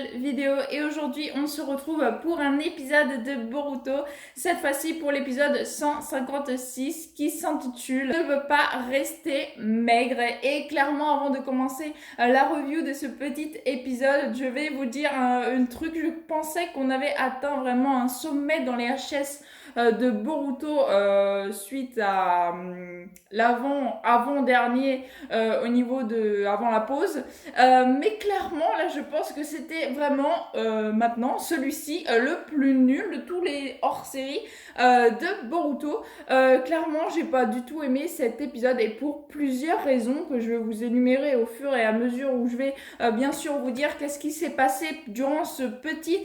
nouvelle vidéo et aujourd'hui on se retrouve pour un épisode de Boruto, cette fois-ci pour l'épisode 156 qui s'intitule « Ne veux pas rester maigre » et clairement avant de commencer la review de ce petit épisode, je vais vous dire un truc. Je pensais qu'on avait atteint vraiment un sommet dans les HS de Boruto suite à l'avant-dernier au niveau de avant la pause. Mais clairement, là, je pense que c'était vraiment maintenant celui-ci le plus nul de tous les hors-série de Boruto. Clairement, j'ai pas du tout aimé cet épisode et pour plusieurs raisons que je vais vous énumérer au fur et à mesure où je vais bien sûr vous dire qu'est-ce qui s'est passé durant ce petit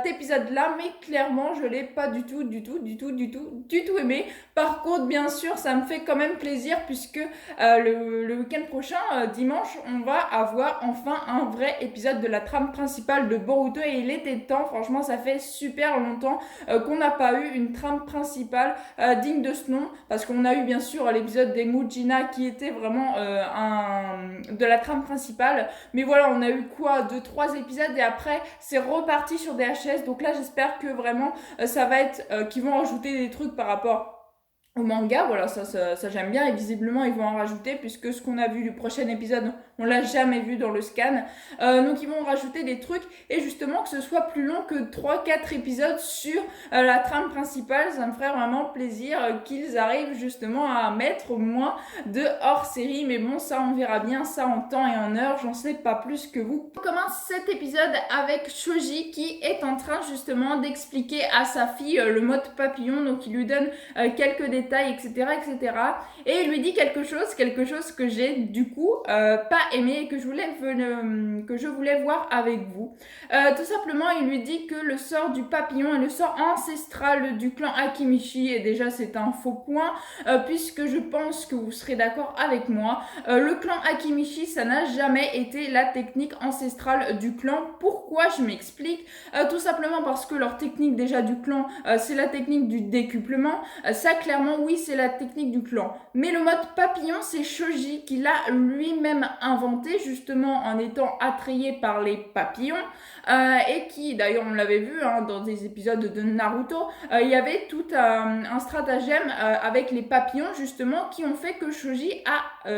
épisode-là. Mais clairement, je l'ai pas du tout aimé. Par contre, bien sûr, ça me fait quand même plaisir puisque le week-end prochain, dimanche, on va avoir enfin un vrai épisode de la trame principale de Boruto et il était temps. Franchement, ça fait super longtemps qu'on n'a pas eu une trame principale digne de ce nom, parce qu'on a eu bien sûr l'épisode des Mujina qui était vraiment de la trame principale, mais voilà, on a eu quoi, 2-3 épisodes et après c'est reparti sur des HS. Donc là, j'espère que vraiment ça va être qu'ils vont rajouter des trucs par rapport au manga. Voilà, ça j'aime bien et visiblement ils vont en rajouter puisque ce qu'on a vu du prochain épisode on l'a jamais vu dans le scan. Donc ils vont rajouter des trucs et justement que ce soit plus long que 3-4 épisodes sur la trame principale, ça me ferait vraiment plaisir qu'ils arrivent justement à mettre moins de hors-série. Mais bon, ça on verra bien ça en temps et en heure, j'en sais pas plus que vous. On commence cet épisode avec Shoji qui est en train justement d'expliquer à sa fille le mode papillon, donc il lui donne quelques détails, etc., etc. Et il lui dit quelque chose que j'ai du coup pas aimé et que je voulais voir avec vous. Tout simplement, il lui dit que le sort du papillon est le sort ancestral du clan Akimichi, et déjà c'est un faux point, puisque je pense que vous serez d'accord avec moi. Le clan Akimichi, ça n'a jamais été la technique ancestrale du clan. Pourquoi? Je m'explique. Tout simplement parce que leur technique déjà du clan, c'est la technique du décuplement. Ça, clairement, oui, c'est la technique du clan. Mais le mode papillon, c'est Shoji qui l'a lui-même inventé, justement en étant attrayé par les papillons. Et qui, d'ailleurs, on l'avait vu dans des épisodes de Naruto, il y avait tout un stratagème avec les papillons, justement, qui ont fait que Shoji a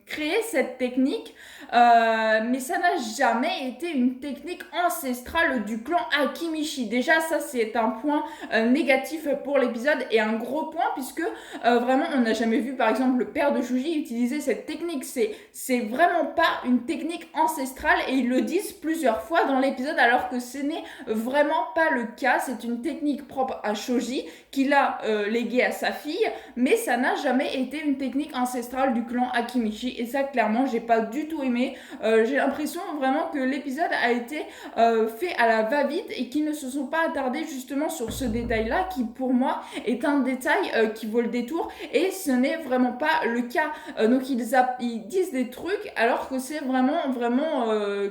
créé cette technique. Mais ça n'a jamais été une technique ancestrale du clan Akimichi. Déjà, ça, c'est un point négatif pour l'épisode et un gros point, puisque vraiment, on n'a jamais vu, par exemple, le père de Shoji utiliser cette technique. C'est vraiment pas une technique ancestrale et ils le disent plusieurs fois dans l'épisode, alors que ce n'est vraiment pas le cas. C'est une technique propre à Shoji qu'il a léguée à sa fille, mais ça n'a jamais été une technique ancestrale du clan Akimichi et ça, clairement, j'ai pas du tout aimé. J'ai l'impression vraiment que l'épisode a été fait à la va-vite et qu'ils ne se sont pas attardés justement sur ce détail-là qui, pour moi, est un détail qui vaut le détour et ce n'est vraiment pas le cas. Donc ils disent des trucs alors que c'est vraiment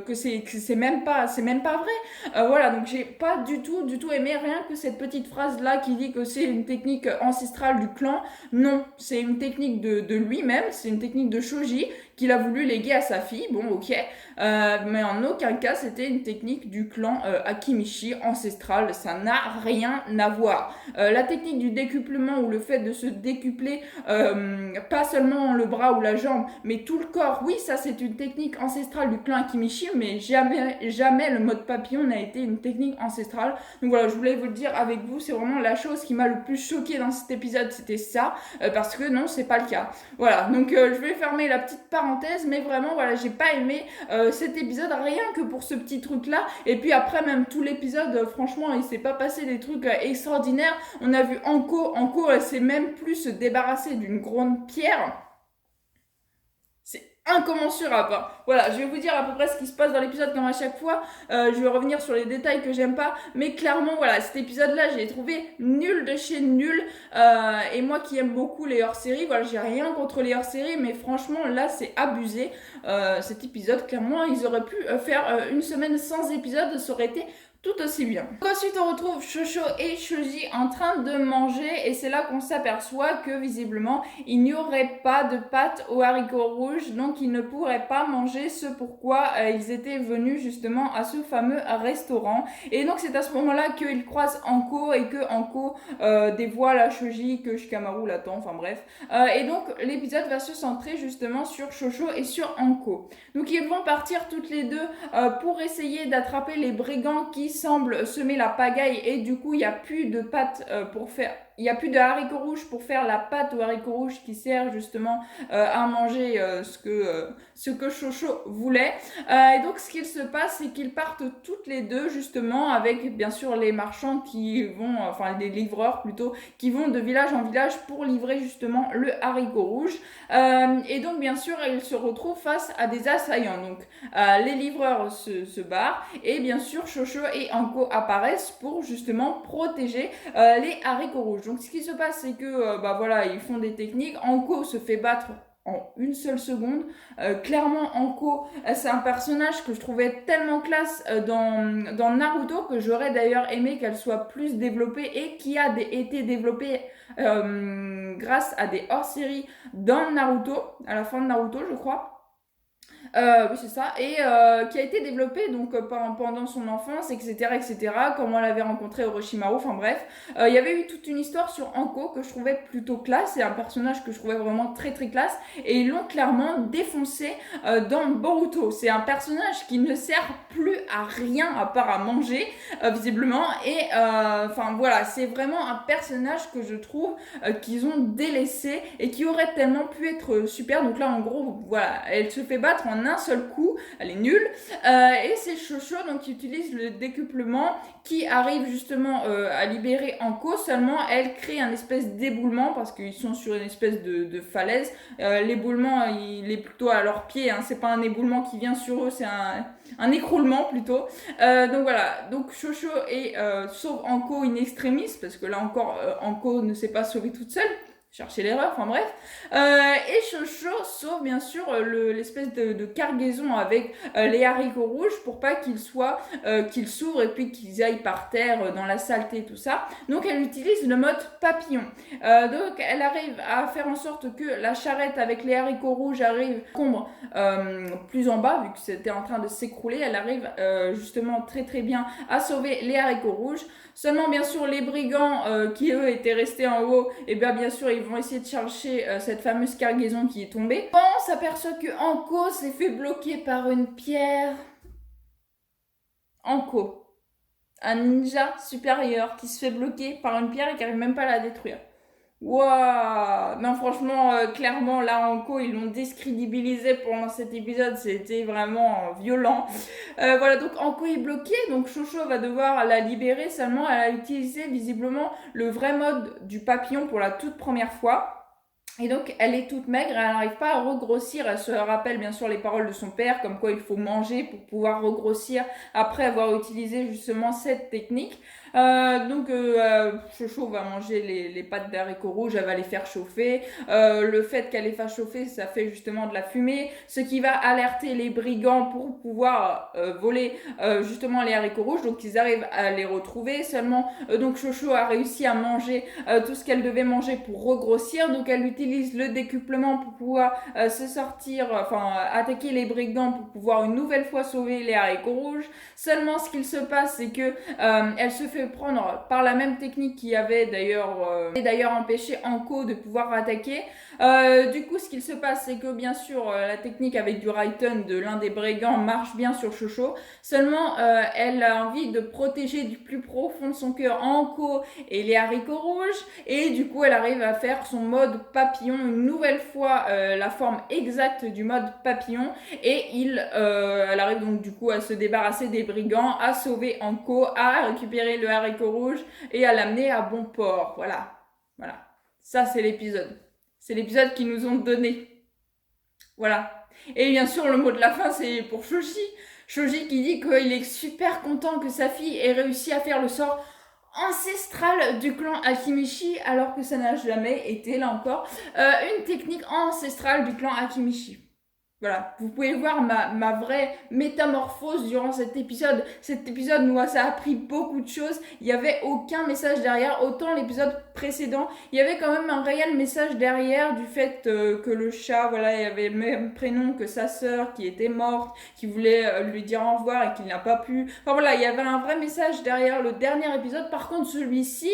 que c'est même pas vrai. Voilà, donc j'ai pas du tout aimé rien que cette petite phrase là qui dit que c'est une technique ancestrale du clan. Non, c'est une technique de lui-même, c'est une technique de Shoji qu'il a voulu léguer à sa fille. Bon, ok, mais en aucun cas c'était une technique du clan Akimichi ancestrale, ça n'a rien à voir. La technique du décuplement ou le fait de se décupler pas seulement le bras ou la jambe mais tout le corps, oui, ça c'est une technique ancestrale du clan Akimichi, mais jamais le mode papillon n'a été une technique ancestrale. Donc voilà, je voulais vous le dire avec vous, c'est vraiment la chose qui m'a le plus choquée dans cet épisode, c'était ça, parce que non, c'est pas le cas. Voilà, donc je vais fermer la petite parenthèse, mais vraiment voilà, j'ai pas aimé cet épisode rien que pour ce petit truc là. Et puis après, même tout l'épisode, franchement, il s'est pas passé des trucs extraordinaires. On a vu Anko, elle s'est même plus se débarrasser d'une grande pierre. C'est incommensurable. Voilà, je vais vous dire à peu près ce qui se passe dans l'épisode comme à chaque fois. Je vais revenir sur les détails que j'aime pas, mais clairement, voilà, cet épisode-là, j'ai trouvé nul de chez nul. Et moi qui aime beaucoup les hors-séries, voilà, j'ai rien contre les hors-séries, mais franchement, là, c'est abusé. Cet épisode, clairement, ils auraient pu faire une semaine sans épisode, ça aurait été tout aussi bien. Donc ensuite on retrouve Shosho et Shoji en train de manger et c'est là qu'on s'aperçoit que visiblement il n'y aurait pas de pâtes aux haricots rouges, donc ils ne pourraient pas manger ce pourquoi ils étaient venus justement à ce fameux restaurant. Et donc c'est à ce moment là qu'ils croisent Anko et que Anko dévoile à Shoji que Shikamaru l'attend, enfin bref. Et donc l'épisode va se centrer justement sur Shosho et sur Anko. Donc ils vont partir toutes les deux pour essayer d'attraper les brigands qui semblent semer la pagaille et du coup il n'y a plus de pâte pour faire... Il n'y a plus de haricots rouges pour faire la pâte aux haricots rouges qui sert justement à manger ce que Shosho voulait. Et donc ce qu'il se passe, c'est qu'ils partent toutes les deux justement avec bien sûr les marchands qui vont, enfin les livreurs plutôt, qui vont de village en village pour livrer justement le haricot rouge. Et donc bien sûr ils se retrouvent face à des assaillants. Donc les livreurs se barrent et bien sûr Shosho et Anko apparaissent pour justement protéger les haricots rouges. Donc ce qui se passe c'est que voilà, ils font des techniques. Anko se fait battre en une seule seconde. Clairement Anko c'est un personnage que je trouvais tellement classe dans Naruto que j'aurais d'ailleurs aimé qu'elle soit plus développée et qui a été développée grâce à des hors-séries dans Naruto, à la fin de Naruto je crois. Oui, c'est ça. Et qui a été développé donc pendant son enfance, etc. Comment elle avait rencontré Orochimaru, enfin bref. Il y avait eu toute une histoire sur Anko que je trouvais plutôt classe. C'est un personnage que je trouvais vraiment très très classe. Et ils l'ont clairement défoncé dans Boruto. C'est un personnage qui ne sert plus à rien à part à manger, visiblement. Et enfin voilà, c'est vraiment un personnage que je trouve qu'ils ont délaissé et qui aurait tellement pu être super. Donc là, en gros, voilà, elle se fait battre en un seul coup, elle est nulle. Et c'est Shosho donc qui utilise le décuplement qui arrive justement à libérer Anko. Seulement, elle crée un espèce d'éboulement parce qu'ils sont sur une espèce de falaise. L'éboulement, il est plutôt à leurs pieds. Hein. C'est pas un éboulement qui vient sur eux, c'est un écroulement plutôt. Donc voilà, donc Shosho sauve Anko in extremis parce que là encore, Anko ne s'est pas sauvée toute seule. Chercher l'erreur, enfin bref. Et Shosho sauve bien sûr l'espèce de cargaison avec les haricots rouges pour pas qu'ils s'ouvrent et puis qu'ils aillent par terre dans la saleté, tout ça. Donc elle utilise le mode papillon. Donc elle arrive à faire en sorte que la charrette avec les haricots rouges arrive plus en bas, vu que c'était en train de s'écrouler. Elle arrive justement très très bien à sauver les haricots rouges. Seulement, bien sûr, les brigands qui, eux, étaient restés en haut, et bien sûr, ils vont essayer de chercher cette fameuse cargaison qui est tombée. On s'aperçoit que Anko s'est fait bloquer par une pierre. Anko, un ninja supérieur qui se fait bloquer par une pierre et qui n'arrive même pas à la détruire. Waouh! Non, franchement, clairement, là, Anko, ils l'ont décrédibilisé pendant cet épisode. C'était vraiment violent. Voilà, donc Anko est bloquée. Donc Shosho va devoir la libérer. Seulement, elle a utilisé visiblement le vrai mode du papillon pour la toute première fois. Et donc, elle est toute maigre, elle n'arrive pas à regrossir. Elle se rappelle bien sûr les paroles de son père, comme quoi il faut manger pour pouvoir regrossir après avoir utilisé justement cette technique. Shosho va manger les pâtes d'haricots rouges, elle va les faire chauffer. Le fait qu'elle les fasse chauffer, ça fait justement de la fumée, ce qui va alerter les brigands pour pouvoir voler justement les haricots rouges. Donc ils arrivent à les retrouver. Seulement, donc Shosho a réussi à manger tout ce qu'elle devait manger pour regrossir. Donc elle utilise le décuplement pour pouvoir attaquer les brigands pour pouvoir une nouvelle fois sauver les haricots rouges. Seulement, ce qu'il se passe, c'est que elle se fait prendre par la même technique qui avait d'ailleurs empêché Anko de pouvoir attaquer. Du coup, ce qu'il se passe, c'est que bien sûr, la technique avec du Raiten de l'un des brigands marche bien sur Shosho. Seulement, elle a envie de protéger du plus profond de son cœur Anko et les haricots rouges. Et du coup, elle arrive à faire son mode papillon une nouvelle fois, la forme exacte du mode papillon. Et elle arrive donc du coup à se débarrasser des brigands, à sauver Anko, à récupérer le haricot rouge et à l'amener à bon port. Voilà. Ça, c'est l'épisode. C'est l'épisode qu'ils nous ont donné. Voilà. Et bien sûr, le mot de la fin, c'est pour Shoji. Shoji qui dit qu'il est super content que sa fille ait réussi à faire le sort ancestral du clan Akimichi, alors que ça n'a jamais été, là encore, une technique ancestrale du clan Akimichi. Voilà, vous pouvez voir ma vraie métamorphose durant cet épisode. Cet épisode, moi, ça a appris beaucoup de choses. Il n'y avait aucun message derrière. Autant l'épisode précédent, il y avait quand même un réel message derrière du fait que le chat, voilà, il avait le même prénom que sa sœur qui était morte, qui voulait lui dire au revoir et qu'il n'a pas pu. Enfin voilà, il y avait un vrai message derrière le dernier épisode. Par contre, celui-ci,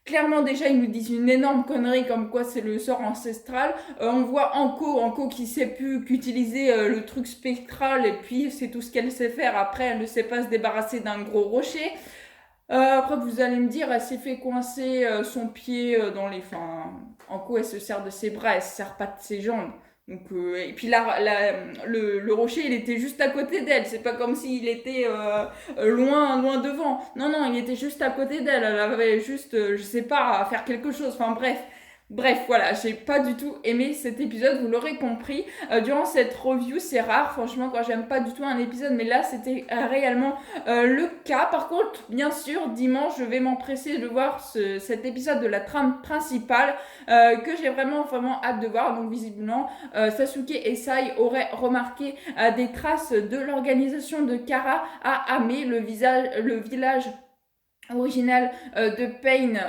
clairement, déjà, ils nous disent une énorme connerie comme quoi c'est le sort ancestral. On voit Anko qui sait plus qu'utiliser le truc spectral et puis c'est tout ce qu'elle sait faire. Après, elle ne sait pas se débarrasser d'un gros rocher. Après, vous allez me dire, elle s'est fait coincer son pied dans les... Enfin, Anko, elle se sert de ses bras, elle se sert pas de ses jambes. Donc, et puis là, le rocher, il était juste à côté d'elle. C'est pas comme s'il était loin devant. Non, non, il était juste à côté d'elle. Elle avait juste, je sais pas, à faire quelque chose. Enfin bref. Bref, voilà, j'ai pas du tout aimé cet épisode, vous l'aurez compris. Durant cette review, c'est rare, franchement, quand j'aime pas du tout un épisode, mais là, c'était réellement le cas. Par contre, bien sûr, dimanche, je vais m'empresser de voir cet épisode de la trame principale que j'ai vraiment hâte de voir. Donc, visiblement, Sasuke et Sai auraient remarqué des traces de l'organisation de Kara à Ame, le village original de Pain,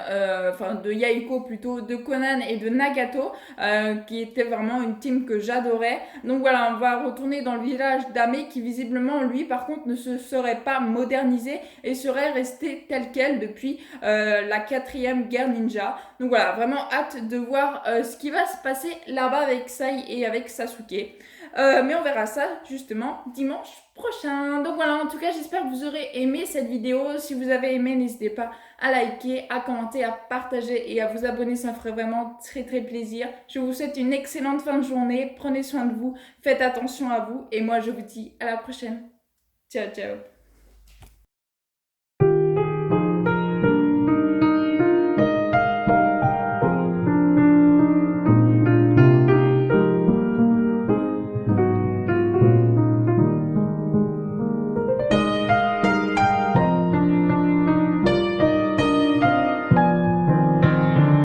enfin de Yaiko plutôt, de Conan et de Nagato, qui était vraiment une team que j'adorais. Donc voilà, on va retourner dans le village d'Ame qui visiblement lui par contre ne se serait pas modernisé et serait resté tel quel depuis la 4e guerre ninja. Donc voilà, vraiment hâte de voir ce qui va se passer là-bas avec Sai et avec Sasuke. Mais on verra ça justement dimanche prochain. Donc voilà, en tout cas, j'espère que vous aurez aimé cette vidéo. Si vous avez aimé, n'hésitez pas à liker, à commenter, à partager et à vous abonner. Ça me ferait vraiment très plaisir. Je vous souhaite une excellente fin de journée. Prenez soin de vous, faites attention à vous et moi, je vous dis à la prochaine. Ciao, ciao.